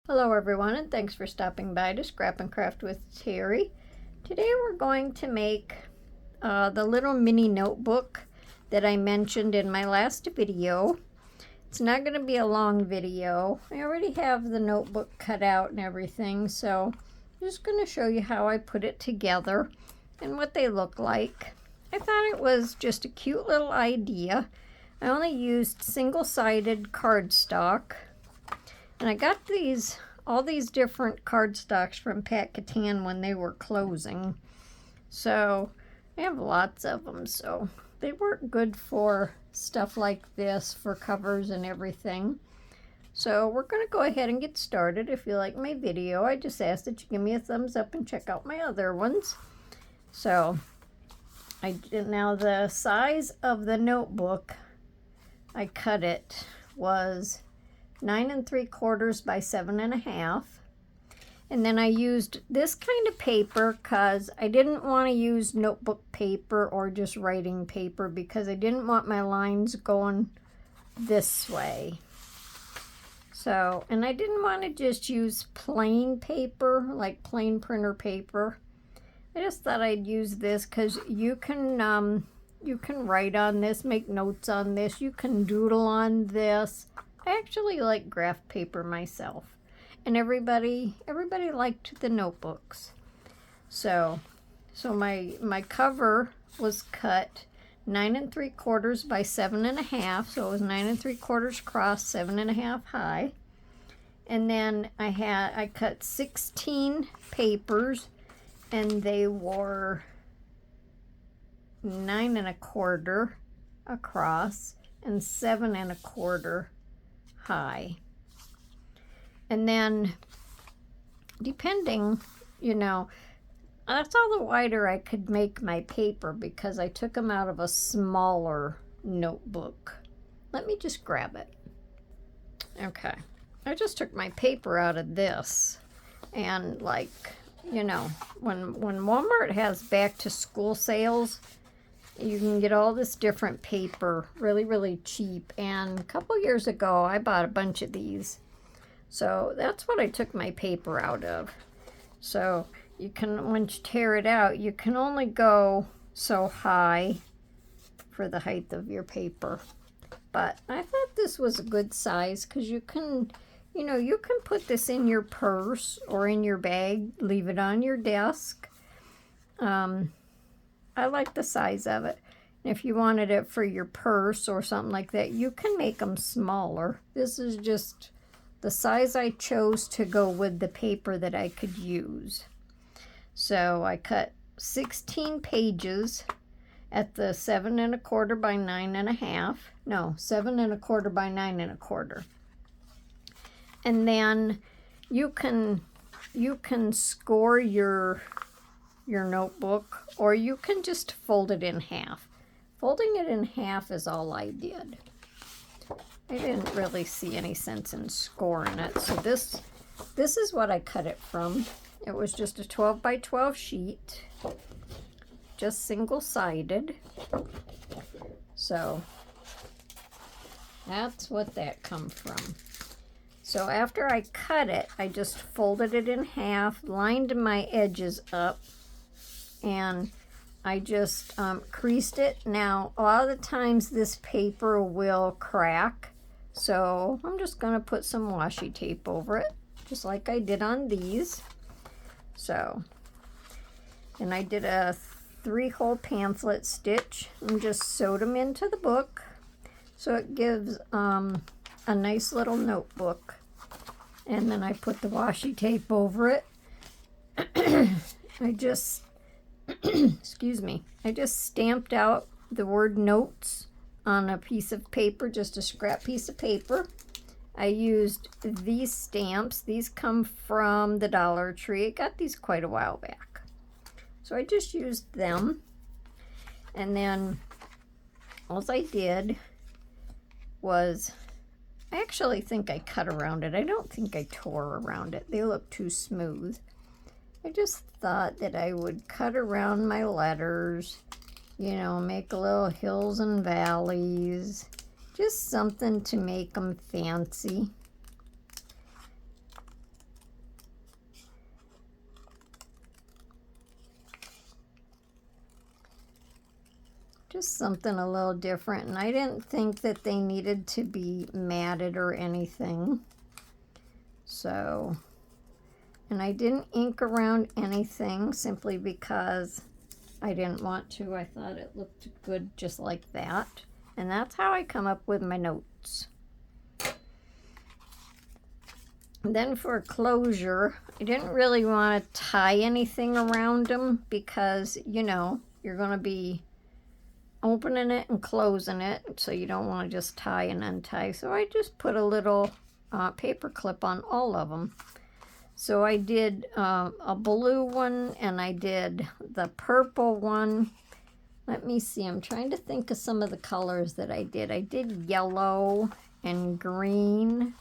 Hello everyone, and thanks for stopping by to Scrap and Craft with Terry. Today we're going to make the little mini notebook that I mentioned in my last video. It's not going to be a long video. I already have the notebook cut out and everything, so I'm just going to show you how I put it together and what they look like. I thought it was just a cute little idea. I only used single-sided cardstock. And I got all these different cardstocks from Pat Catan when they were closing. So I have lots of them. So they work good for stuff like this, for covers and everything. So we're going to go ahead and get started. If you like my video, I just ask that you give me a thumbs up and check out my other ones. So now the size of the notebook, I cut it, was 9 3/4 by 7 1/2. And then I used this kind of paper because I didn't want to use notebook paper or just writing paper because I didn't want my lines going this way. So, and I didn't want to just use plain paper, like plain printer paper. I just thought I'd use this because you can write on this, make notes on this, you can doodle on this. I actually like graph paper myself, and everybody liked the notebooks. So my cover was cut 9 3/4 by 7 1/2, so it was 9 3/4 across, 7 1/2 high. And then I cut 16 papers, and they were 9 1/4 across and 7 1/4 high. And then depending, that's all the wider I could make my paper because I took them out of a smaller notebook. Let me just grab it. Okay, I just took my paper out of this, and when Walmart has back to school sales, you can get all this different paper really, really cheap. And a couple years ago, I bought a bunch of these. So that's what I took my paper out of. So you can, once you tear it out, you can only go so high for the height of your paper. But I thought this was a good size because you can put this in your purse or in your bag, leave it on your desk. I like the size of it. If you wanted it for your purse or something like that, you can make them smaller. This is just the size I chose to go with the paper that I could use. So I cut 16 pages at the 7 1/4 by 9 1/2. No, 7 1/4 by 9 1/4. And then you can score your notebook, or you can just fold it in half. Folding it in half is all I did. I didn't really see any sense in scoring it. So this is what I cut it from. It was just a 12 by 12 sheet, just single-sided. So that's what that come from. So after I cut it, I just folded it in half, lined my edges up, and I just creased it. Now, a lot of the times this paper will crack, so I'm just going to put some washi tape over it, just like I did on these. So, and I did a 3-hole pamphlet stitch and just sewed them into the book, so it gives a nice little notebook. And then I put the washi tape over it. Excuse me, I just stamped out the word notes on a piece of paper, just a scrap piece of paper. I used these stamps. These come from the Dollar Tree. I got these quite a while back. So I just used them. And then all I did was, I actually think I cut around it. I don't think I tore around it. They look too smooth. I just thought that I would cut around my letters, make little hills and valleys, just something to make them fancy. just something a little different, and I didn't think that they needed to be matted or anything. So, and I didn't ink around anything simply because I didn't want to. I thought it looked good just like that. And that's how I come up with my notes. And then for closure, I didn't really want to tie anything around them because, you know, you're going to be opening it and closing it, so you don't want to just tie and untie. So I just put a little paper clip on all of them. So I did a blue one, and I did the purple one. Let me see, I'm trying to think of some of the colors that I did. I did yellow and green.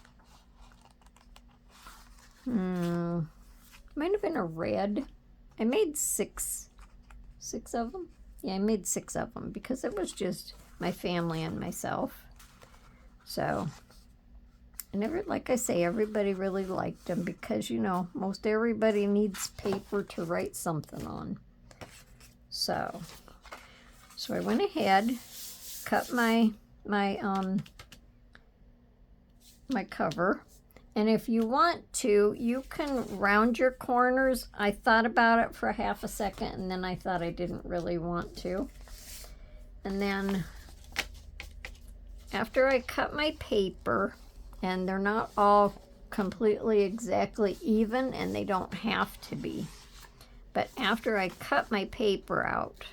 Might have been a red. I made six of them. Yeah, I made 6 of them because it was just my family and myself. So, and like I say, everybody really liked them because, you know, most everybody needs paper to write something on. So I went ahead, cut my cover. And if you want to, you can round your corners. I thought about it for half a second, and then I thought I didn't really want to. And then after I cut my paper, and they're not all completely exactly even, and they don't have to be. But after I cut my paper out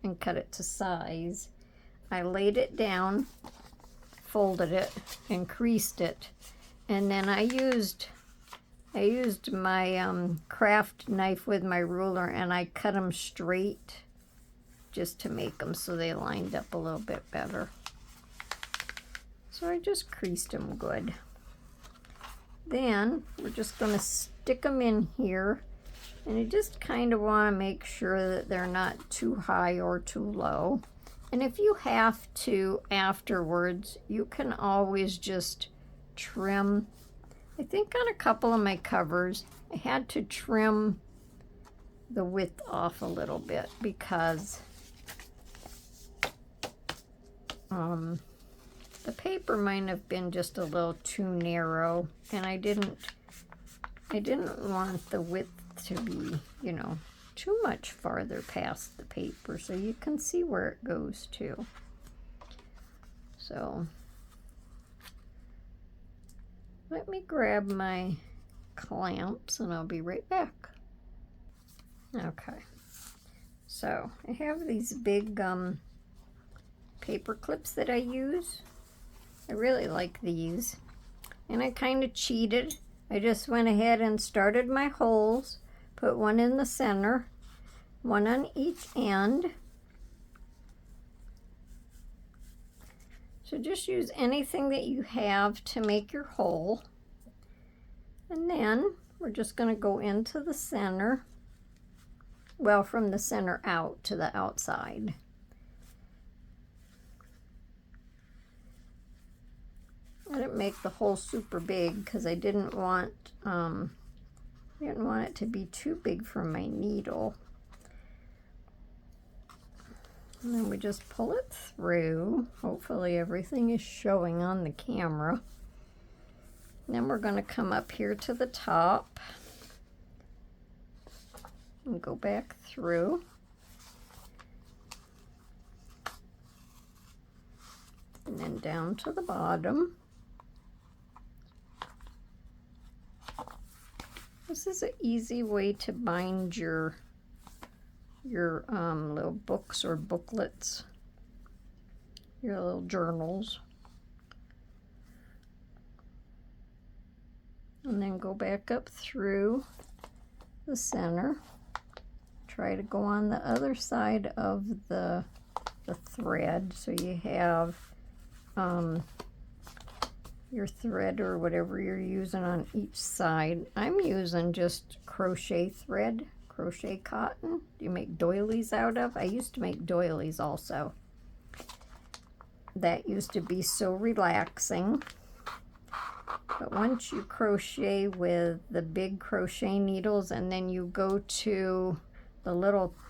and cut it to size, I laid it down, folded it, and creased it. And then I used my craft knife with my ruler, and I cut them straight just to make them so they lined up a little bit better. So I just creased them good. Then we're just going to stick them in here, and you just kind of want to make sure that they're not too high or too low. And if you have to afterwards, you can always just trim. I think on a couple of my covers I had to trim the width off a little bit because the paper might have been just a little too narrow, and I didn't want the width to be, you know, too much farther past the paper, so you can see where it goes to. So let me grab my clamps and I'll be right back. Okay, so I have these big paper clips that I use. I really like these, and I kind of cheated. I just went ahead and started my holes, put one in the center, one on each end. So just use anything that you have to make your hole. And then we're just going to go into the center, well, from the center out to the outside. I didn't make the hole super big because I didn't want it to be too big for my needle. And then we just pull it through. Hopefully everything is showing on the camera. And then we're going to come up here to the top and go back through. And then down to the bottom. This is an easy way to bind your little books or booklets, your little journals. And then go back up through the center. Try to go on the other side of the thread, so you have your thread or whatever you're using on each side. I'm using just crochet thread, crochet cotton. You make doilies out of. I used to make doilies also. That used to be so relaxing. But once you crochet with the big crochet needles and then you go to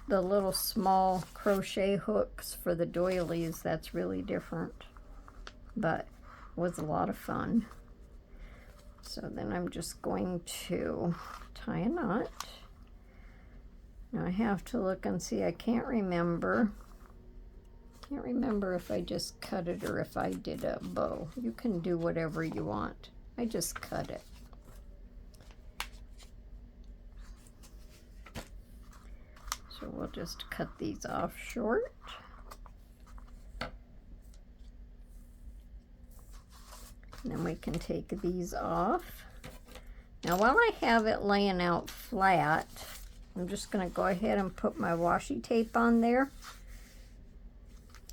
the little small crochet hooks for the doilies, that's really different, but it was a lot of fun. So then I'm just going to tie a knot. Now I have to look and see, I can't remember if I just cut it or if I did a bow. You can do whatever you want. I just cut it. So we'll just cut these off short. And then we can take these off. Now while I have it laying out flat, I'm just going to go ahead and put my washi tape on there.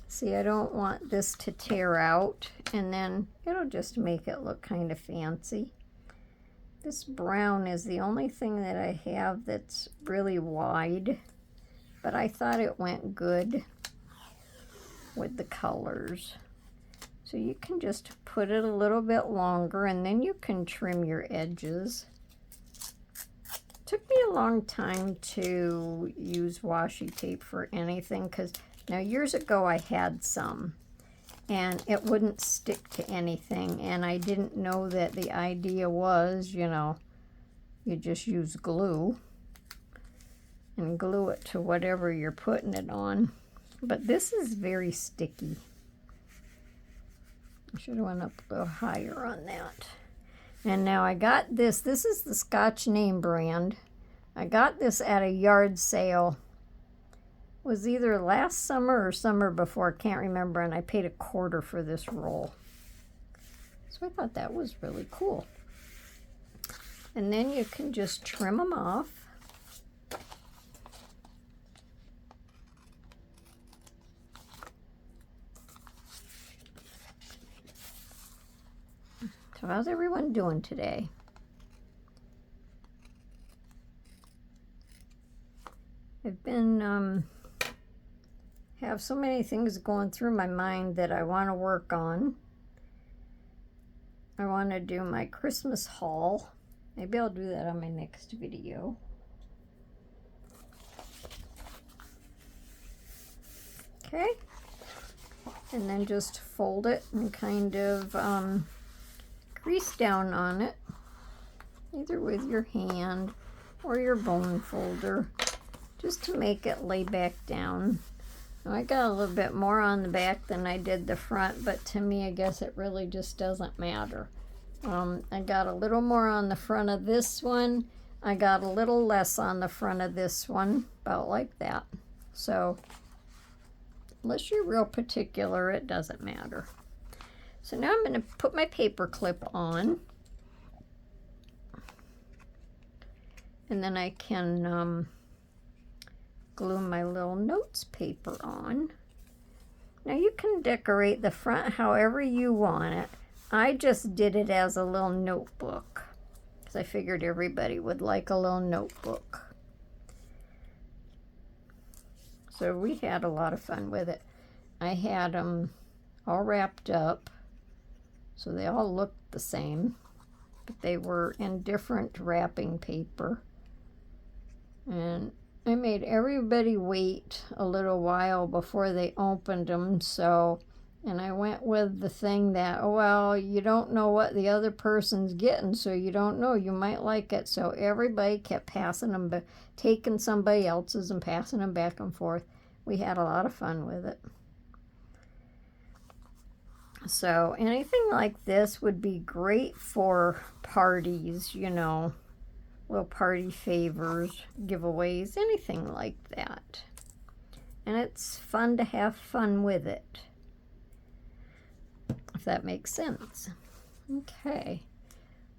See, I don't want this to tear out, and then it'll just make it look kind of fancy. This brown is the only thing that I have that's really wide, but I thought it went good with the colors. So you can just put it a little bit longer, and then you can trim your edges. It took me a long time to use washi tape for anything, because now years ago I had some, and it wouldn't stick to anything, and I didn't know that the idea was, you know, you just use glue and glue it to whatever you're putting it on. But this is very sticky. I should have went up a little higher on that. And now I got this. This is the Scotch name brand. I got this at a yard sale. It was either last summer or summer before, can't remember, and I paid $1/4 for this roll. So I thought that was really cool. And then you can just trim them off. So how's everyone doing today? I've been have so many things going through my mind that I want to work on. I want to do my Christmas haul. Maybe I'll do that on my next video. Okay. And then just fold it and kind of grease down on it, either with your hand or your bone folder, just to make it lay back down. Now, I got a little bit more on the back than I did the front, but to me, I guess it really just doesn't matter. I got a little more on the front of this one. I got a little less on the front of this one, about like that. So, unless you're real particular, it doesn't matter. So now I'm going to put my paper clip on. And then I can glue my little notes paper on. Now you can decorate the front however you want it. I just did it as a little notebook, because I figured everybody would like a little notebook. So we had a lot of fun with it. I had them all wrapped up, so they all looked the same, but they were in different wrapping paper. And I made everybody wait a little while before they opened them, and I went with the thing that, well, you don't know what the other person's getting, so you don't know, you might like it. So everybody kept passing them, but taking somebody else's and passing them back and forth. We had a lot of fun with it. So anything like this would be great for parties, you know, little party favors, giveaways, anything like that. And it's fun to have fun with it, if that makes sense. Okay,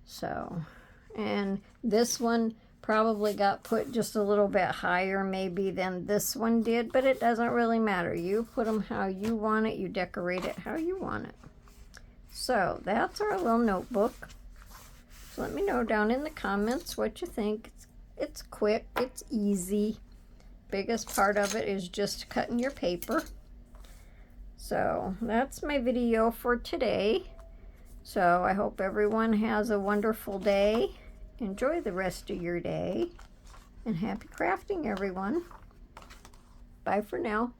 so, and this one probably got put just a little bit higher maybe than this one did, but it doesn't really matter. You put them how you want it, you decorate it how you want it. So that's our little notebook. So let me know down in the comments what you think. It's quick, it's easy. Biggest part of it is just cutting your paper. So that's my video for today. So I hope everyone has a wonderful day. Enjoy the rest of your day. And happy crafting, everyone. Bye for now.